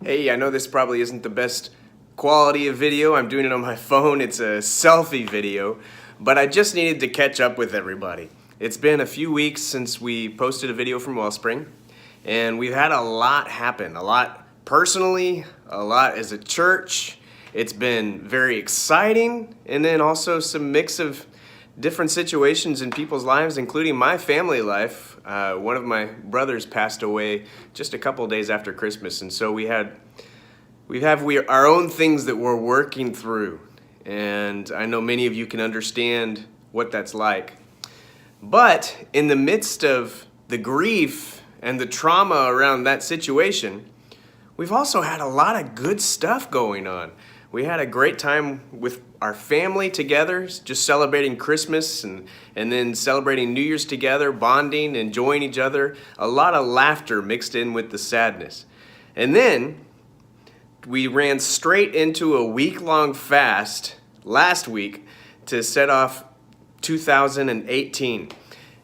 Hey, I know this probably isn't the best quality of video. I'm doing it on my phone. It's a selfie video, but I just needed to catch up with everybody. It's been a few weeks since we posted a video from Wellspring, and we've had a lot happen. A lot personally, a lot as a church. It's been very exciting, and then also some mix of different situations in people's lives, including my family life. One of my brothers passed away just a couple days after Christmas, and so we have our own things that we're working through, and I know many of you can understand what that's like. But in the midst of the grief and the trauma around that situation, we've also had a lot of good stuff going on. We had a great time with our family together, just celebrating Christmas and then celebrating New Year's together, bonding, enjoying each other. A lot of laughter mixed in with the sadness. And then we ran straight into a week-long fast last week to set off 2018.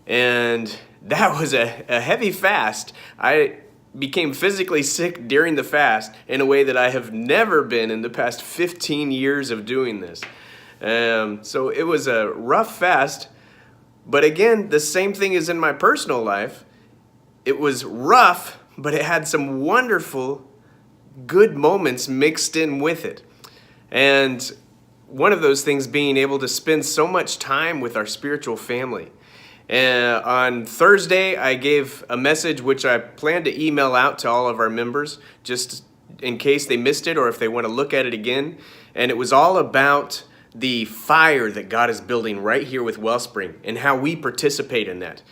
And that was a heavy fast. I became physically sick during the fast in a way that I have never been in the past 15 years of doing this. So it was a rough fast, but again, the same thing as in my personal life. It was rough, but it had some wonderful, good moments mixed in with it. And one of those things being able to spend so much time with our spiritual family. On Thursday, I gave a message which I plan to email out to all of our members, just in case they missed it or if they want to look at it again. And it was all about the fire that God is building right here with Wellspring and how we participate in that.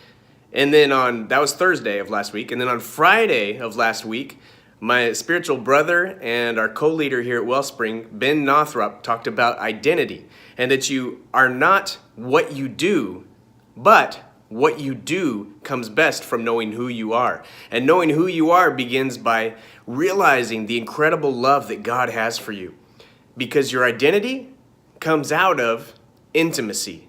And then that was Thursday of last week. And then on Friday of last week, my spiritual brother and our co-leader here at Wellspring, Ben Northrup, talked about identity and that you are not what you do, but what you do comes best from knowing who you are. And knowing who you are begins by realizing the incredible love that God has for you. Because your identity comes out of intimacy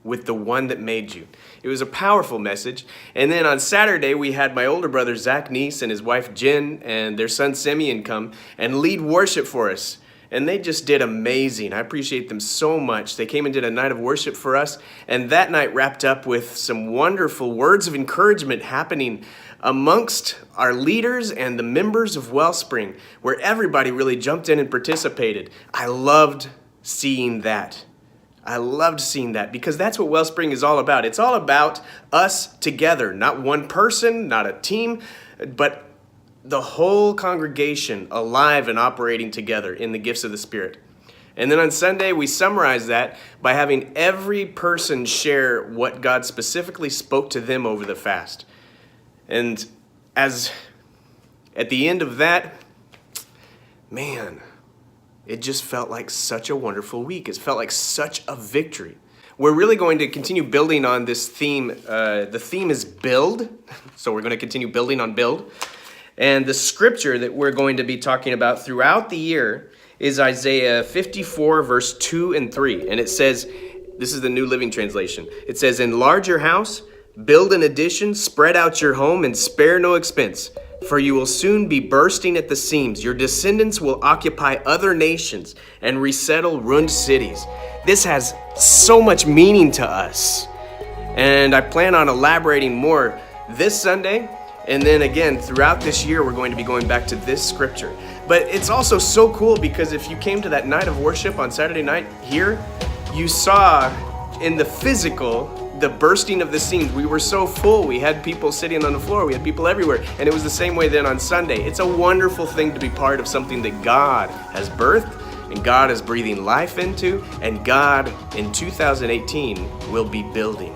with the one that made you. It was a powerful message. And then on Saturday, we had my older brother, Zach Neese, and his wife, Jen, and their son, Simeon, come and lead worship for us. And they just did amazing. I appreciate them so much. They came and did a night of worship for us. And that night wrapped up with some wonderful words of encouragement happening amongst our leaders and the members of Wellspring, where everybody really jumped in and participated. I loved seeing that. I loved seeing that because that's what Wellspring is all about. It's all about us together, not one person, not a team, but the whole congregation alive and operating together in the gifts of the Spirit. And then on Sunday, we summarize that by having every person share what God specifically spoke to them over the fast. And at the end of that, man, it just felt like such a wonderful week. It felt like such a victory. We're really going to continue building on this theme. The theme is build, so we're going to continue building on build. And the scripture that we're going to be talking about throughout the year is Isaiah 54, verse 2 and 3. And it says, this is the New Living Translation. It says, "Enlarge your house, build an addition, spread out your home, and spare no expense. For you will soon be bursting at the seams. Your descendants will occupy other nations and resettle ruined cities." This has so much meaning to us. And I plan on elaborating more this Sunday. And then again, throughout this year, we're going to be going back to this scripture. But it's also so cool because if you came to that night of worship on Saturday night here, you saw in the physical the bursting of the seams. We were so full. We had people sitting on the floor. We had people everywhere. And it was the same way then on Sunday. It's a wonderful thing to be part of something that God has birthed and God is breathing life into and God in 2018 will be building.